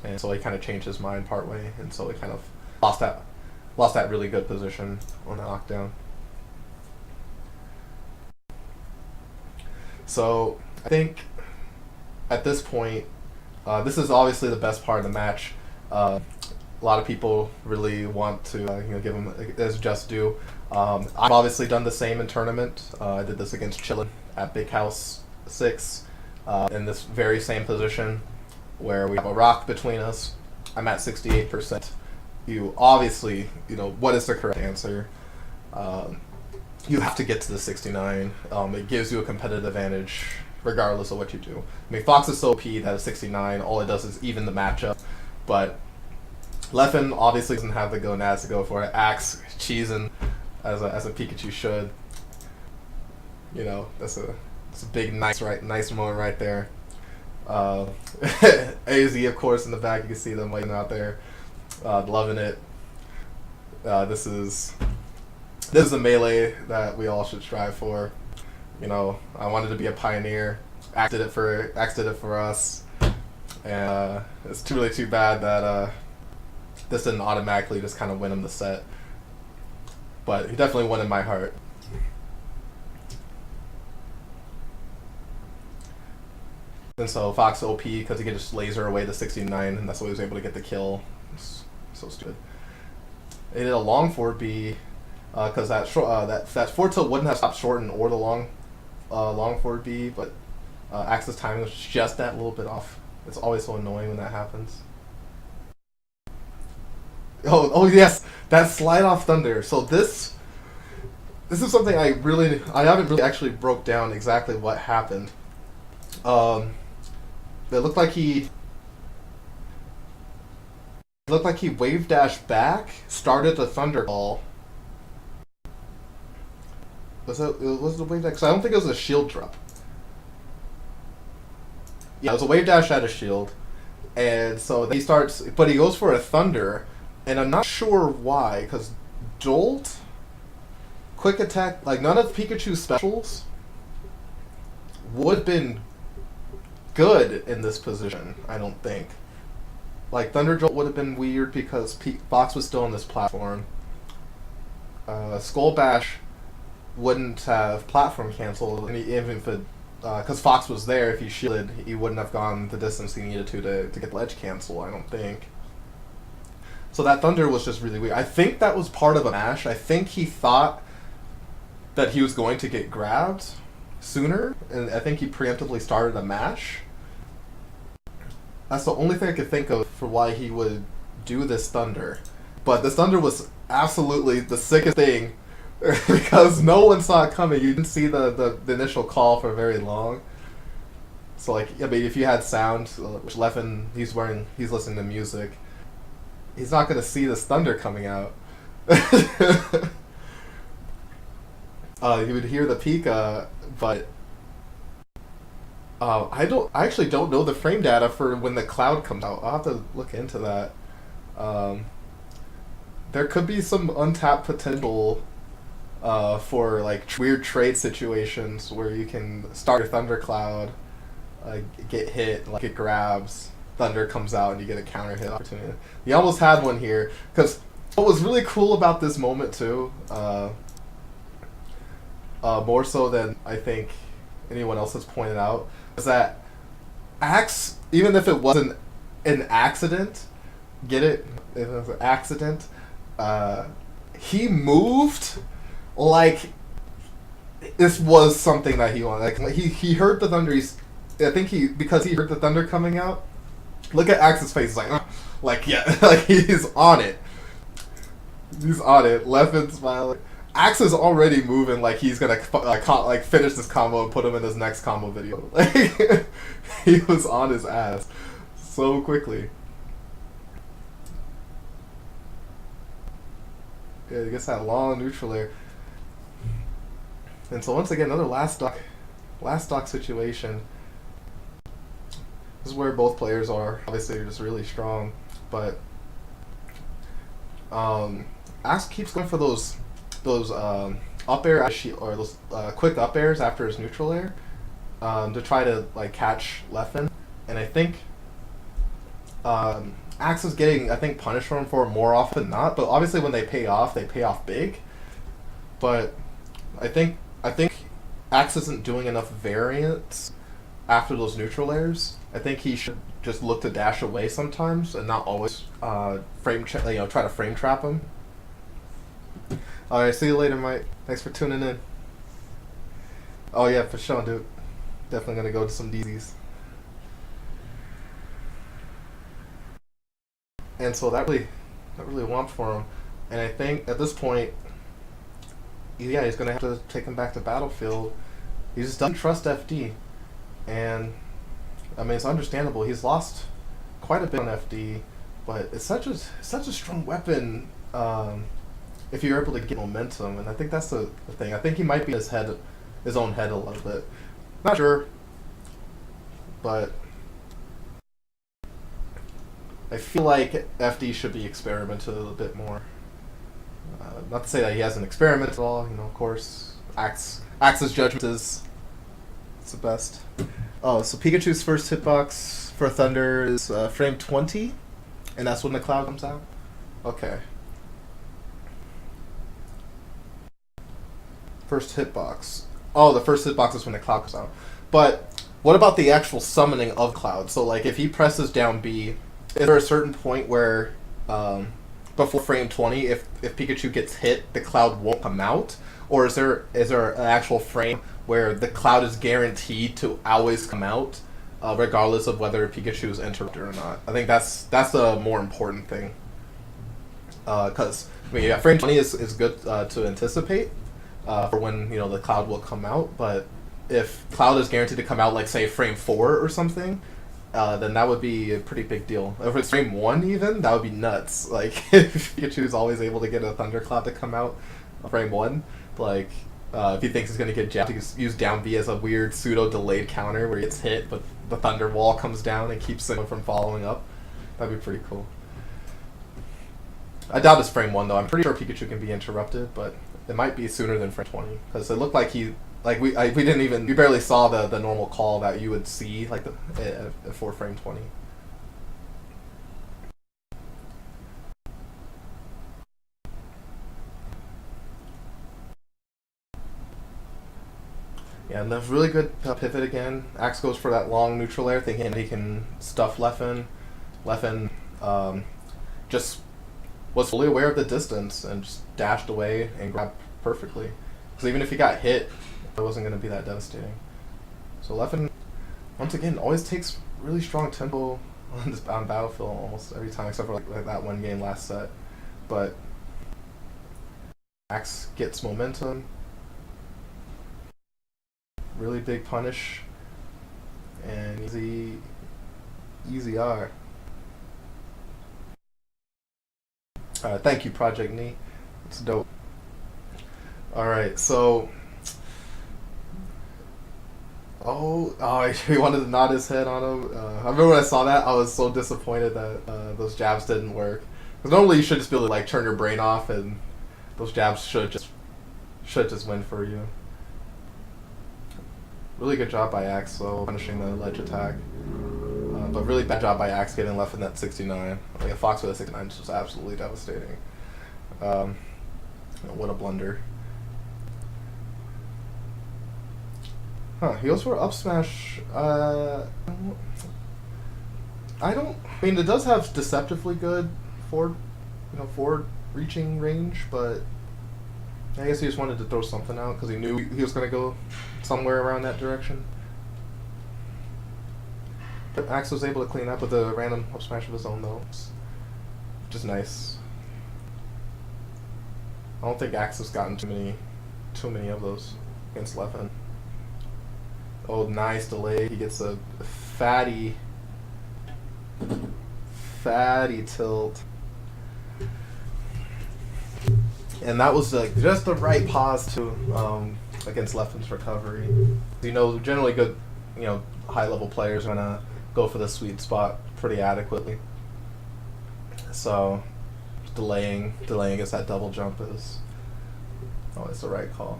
and so he kind of changed his mind partway, and so he kind of lost that really good position on the knockdown. So I think at this point, this is obviously the best part of the match. A lot of people really want to give him as just due. I've obviously done the same in tournament. I did this against Chillin at Big House 6 in this very same position where we have a rock between us. I'm at 68%. You obviously, what is the correct answer? You have to get to the 69. It gives you a competitive advantage regardless of what you do. I mean, Fox is so OP that at 69, all it does is even the matchup. But Leffen obviously doesn't have the gonads to go for it. Axe cheesing as a Pikachu should. That's a big nice moment right there. AZ of course in the back, you can see them waiting out there, loving it. This is a melee that we all should strive for. I wanted to be a pioneer. Axe did it for us, and it's really too bad that this didn't automatically just kind of win him the set. But he definitely won in my heart. And so Fox OP because he could just laser away the 69, and that's why he was able to get the kill. It's so stupid. He did a long forward B because that forward tilt wouldn't have stopped Shorten or the long forward B, but Axe's timing was just that little bit off. It's always so annoying when that happens. Oh yes, that slide off thunder. So this is something I haven't really actually broke down exactly what happened. It looked like he wave dashed back, started the thunder call. Was it the wave dash? 'Cause I don't think it was a shield drop. Yeah, it was a wave dash at a shield, and so then he goes for a thunder, and I'm not sure why, because Jolt, quick attack, like none of Pikachu's specials would have been good in this position, I don't think. Like Thunder Jolt would have been weird because Fox was still on this platform. Skull Bash wouldn't have platform canceled, and even if because Fox was there, if he shielded, he wouldn't have gone the distance he needed to get the ledge cancel, I don't think. So that Thunder was just really weird. I think that was part of a mash. I think he thought that he was going to get grabbed sooner, and I think he preemptively started a mash. That's the only thing I could think of for why he would do this Thunder. But this Thunder was absolutely the sickest thing because no one saw it coming. You didn't see the initial call for very long. So like, I mean, if you had sound, which Leffen, he's listening to music, he's not going to see this Thunder coming out. He would hear the Pika, but I actually don't know the frame data for when the cloud comes out. I'll have to look into that. There could be some untapped potential for like weird trade situations where you can start your thundercloud, get hit, like it grabs, thunder comes out, and you get a counter hit opportunity. You almost had one here because what was really cool about this moment too, more so than I think anyone else has pointed out, is that Axe, even if it wasn't an accident, get it? If it was an accident, he moved like this was something that he wanted. Like he heard the thunder. Because he heard the thunder coming out. Look at Axe's face. He's like yeah, like he's on it. He's on it. Leffen smiling. Axe is already moving like he's gonna finish this combo and put him in his next combo video. Like he was on his ass so quickly. Yeah, he gets that long neutral air. And so once again, another last stock situation. This is where both players are. Obviously, they're just really strong, but Axe keeps going for those up air or those quick up airs after his neutral air to try to like catch Leffen, and I think Axe is getting punished for him for it more often than not. But obviously, when they pay off big. But I think Axe isn't doing enough variance after those neutral airs. I think he should just look to dash away sometimes and not always try to frame trap him. All right, see you later, Mike. Thanks for tuning in. Oh yeah, for sure, dude. Definitely gonna go to some DZs. And so that really whomped for him. And I think at this point, yeah, he's gonna have to take him back to battlefield. He just doesn't trust FD, and I mean it's understandable. He's lost quite a bit on FD, but it's such a strong weapon. If you're able to get momentum, and I think that's the thing. I think he might be in his own head a little bit. Not sure, but I feel like FD should be experimented a little bit more. Not to say that he hasn't experimented at all. Of course, Axe's judgment is the best. Oh, so Pikachu's first hitbox for Thunder is frame 20, and that's when the cloud comes out? Okay. First hitbox. Oh, the first hitbox is when the cloud comes out. But what about the actual summoning of cloud? So, like, if he presses down B, is there a certain point where, before frame 20, if Pikachu gets hit, the cloud won't come out? Or is there an actual frame where the cloud is guaranteed to always come out, regardless of whether Pikachu is interrupted or not? I think that's the more important thing. Because frame 20 is good to anticipate for when the cloud will come out. But if cloud is guaranteed to come out, like say frame 4 or something, then that would be a pretty big deal. If it's frame 1 even, that would be nuts. Like, if Pikachu is always able to get a Thundercloud to come out frame 1, like, if he thinks he's going to get jabbed, he can use down B as a weird pseudo-delayed counter where he gets hit, but the Thunder Wall comes down and keeps him from following up. That'd be pretty cool. I doubt it's frame 1, though. I'm pretty sure Pikachu can be interrupted, but it might be sooner than frame 20, because it looked like we barely saw the normal call that you would see like for frame 20. Yeah, and that's really good pivot again. Axe goes for that long neutral air, thinking he can stuff Leffen. Leffen just was fully aware of the distance and just dashed away and grabbed perfectly. Because even if he got hit, it wasn't going to be that devastating. So Leffen, once again, always takes really strong tempo on Battlefield almost every time, except for like that one game last set. But Axe gets momentum. Really big punish. And easy R. Thank you, Project Knee. It's dope. Alright, so... Oh, he wanted to nod his head on him. I remember when I saw that, I was so disappointed that those jabs didn't work. Because normally you should just be able to like turn your brain off, and those jabs should just win for you. Really good job by Axe, though, punishing the ledge attack. But really bad job by Axe getting left in that 69. Like a Fox with a 69 is just absolutely devastating. What a blunder. Huh, he goes for up smash. I mean, it does have deceptively good forward reaching range, but I guess he just wanted to throw something out because he knew he was going to go somewhere around that direction. But Axe was able to clean up with a random up smash of his own, though, which is nice. I don't think Axe has gotten too many of those against Leffen. Oh, nice delay. He gets a fatty tilt. and that was like just the right pause to against Leffen's recovery. You know, generally good, you know, high level players are gonna go for the sweet spot pretty adequately. So delaying against that double jump is always the right call.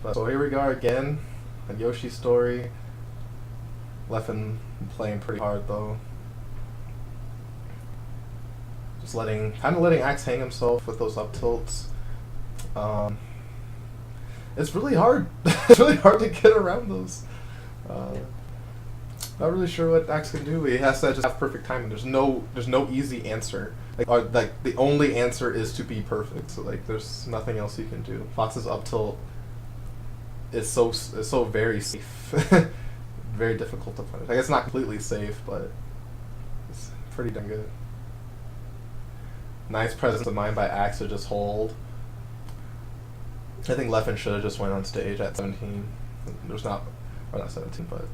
But so here we go again, a Yoshi story. Leffen playing pretty hard though. Just letting Axe hang himself with those up tilts. It's really hard. It's really hard to get around those. Not really sure what Axe can do. He has to just have perfect timing. There's no easy answer. Like the only answer is to be perfect. So like there's nothing else you can do. Fox's up tilt is so very safe. Very difficult to punish. I guess not completely safe, but it's pretty dang good. Nice presence of mind by Axe to just hold. I think Leffen should have just went on stage at 17. There's not 17, but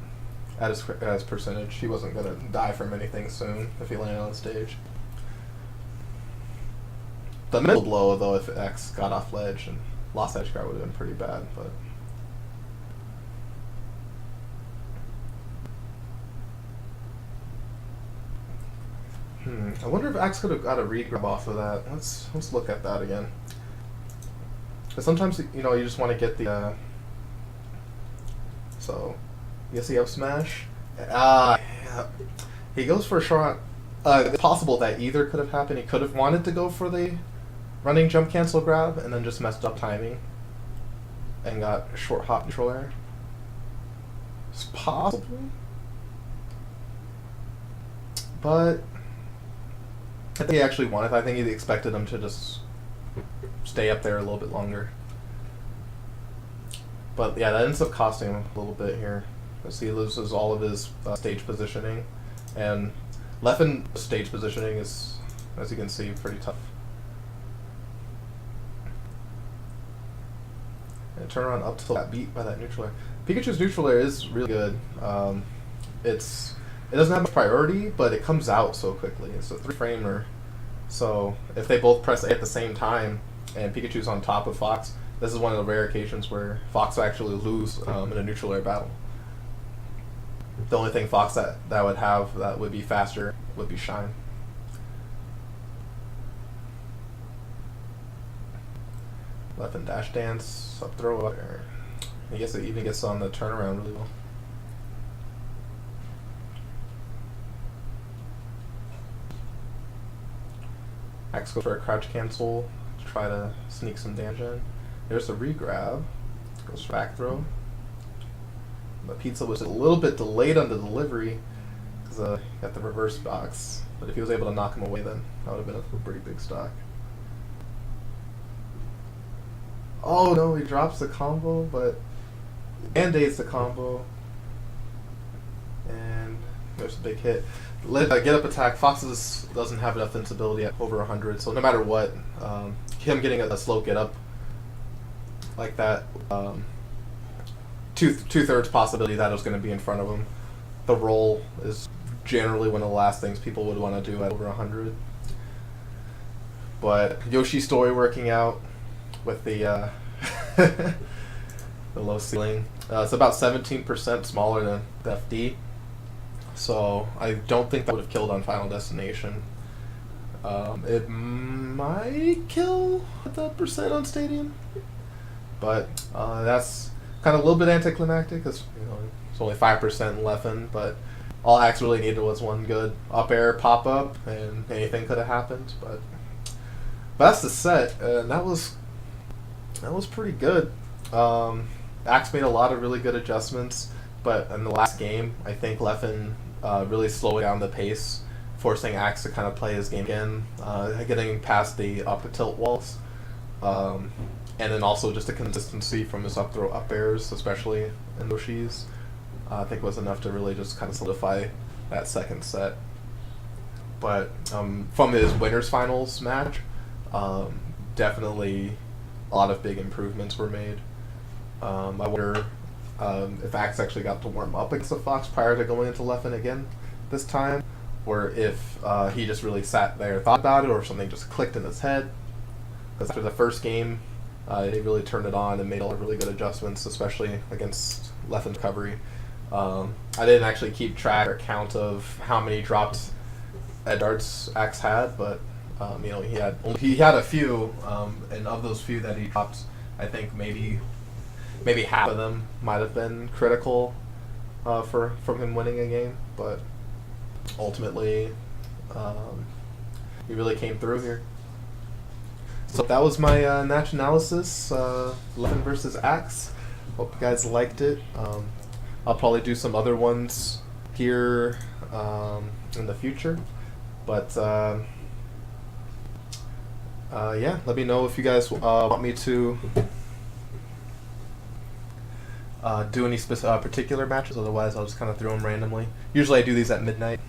at his percentage, he wasn't gonna die from anything soon if he landed on stage. The middle blow though, if X got off ledge and lost edge guard, would have been pretty bad, but. I wonder if Axe could have got a regrab off of that. Let's look at that again. Because sometimes, you know, you just want to get the. So, you see up smash. Yeah. He goes for a short. It's possible that either could have happened. He could have wanted to go for the running jump cancel grab and then just messed up timing and got a short hop neutral air. It's possible, but. I think he actually wanted. I think he expected him to just stay up there a little bit longer. But yeah, that ends up costing him a little bit here. As he loses all of his stage positioning. And Leffen's stage positioning is, as you can see, pretty tough. And turn around up till got beat by that neutral air. Pikachu's neutral air is really good. It doesn't have much priority, but it comes out so quickly. It's a 3-framer. So if they both press A at the same time and Pikachu's on top of Fox, this is one of the rare occasions where Fox will actually lose in a neutral air battle. The only thing Fox that would have that would be faster would be Shine. Leffen dash dance, up throw air. I guess it even gets on the turnaround really well. Axe goes for a crouch cancel to try to sneak some damage in. There's a regrab. Goes for back throw. The pizza was a little bit delayed on the delivery because he got the reverse box. But if he was able to knock him away, then that would have been a pretty big stock. Oh no, he drops the combo, but band-aids the combo. And there's a big hit. Get up attack. Fox's doesn't have enough invincibility at over 100, so no matter what, him getting a slow get up like that, two-thirds possibility that it was going to be in front of him. The roll is generally one of the last things people would want to do at over 100. But Yoshi's story working out with the the low ceiling. It's about 17% smaller than the FD. So I don't think that would have killed on Final Destination. It might kill at that percent on Stadium, but that's kind of a little bit anticlimactic because it's only 5% Leffen. But all Axe really needed was one good up air pop up, and anything could have happened. But that's the set, and that was pretty good. Axe made a lot of really good adjustments. But in the last game, I think Leffen really slowed down the pace, forcing Axe to kind of play his game again, getting past the up tilt walls, and then also just the consistency from his up throw up airs, especially in Yoshi's, I think was enough to really just kind of solidify that second set. But from his winners finals match, definitely a lot of big improvements were made. I wonder if Axe actually got to warm up against the Fox prior to going into Leffen again this time, or if he just really sat there, thought about it, or if something just clicked in his head. because after the first game, he really turned it on and made a lot of really good adjustments, especially against Leffen's recovery. I didn't actually keep track or count of how many drops Ed Dart's axe had, but he had a few, and of those few that he dropped, I think maybe half of them might have been critical from him winning a game, but ultimately he really came through here. So that was my match analysis, Leffen versus Axe. Hope you guys liked it. I'll probably do some other ones here in the future, but yeah, let me know if you guys want me to do any particular matches. Otherwise, I'll just kind of throw them randomly. Usually, I do these at midnight.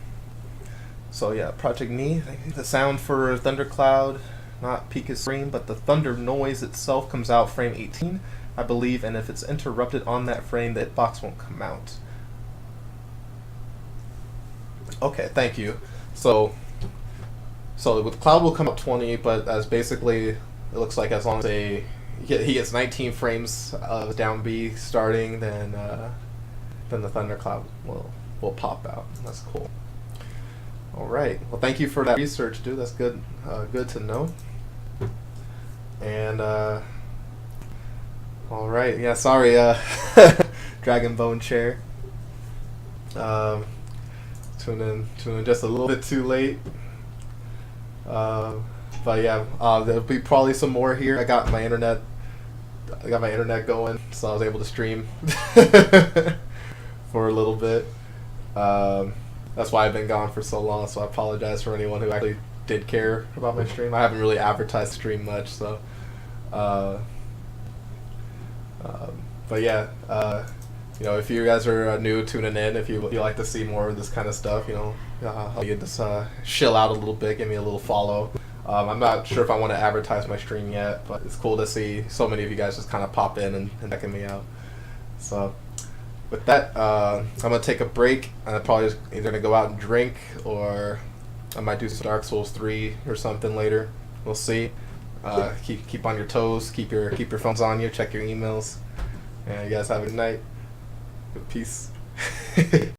So yeah, Project Knee. The sound for Thundercloud, not peak is frame, but the thunder noise itself comes out frame 18, I believe, and if it's interrupted on that frame, the hitbox won't come out. Okay, thank you. So with Cloud will come up 20, but as basically it looks like as long as he gets 19 frames of down B starting, then the Thundercloud will pop out. That's cool. All right. Well, thank you for that research, dude. That's good. Good to know. And all right. Yeah. Sorry. Dragon Bone Chair. Tune in just a little bit too late. But yeah, there'll be probably some more here. I got my internet going, so I was able to stream for a little bit. That's why I've been gone for so long, so I apologize for anyone who actually did care about my stream. I haven't really advertised the stream much, so but yeah, if you guys are new tuning in, if you like to see more of this kind of stuff, you can just chill out a little bit, give me a little follow. I'm not sure if I want to advertise my stream yet, but it's cool to see so many of you guys just kind of pop in and checking me out. So with that, I'm going to take a break. I'm probably just either going to go out and drink, or I might do some Dark Souls 3 or something later. We'll see. Keep on your toes, keep your phones on you, check your emails, and you guys have a good night. Peace.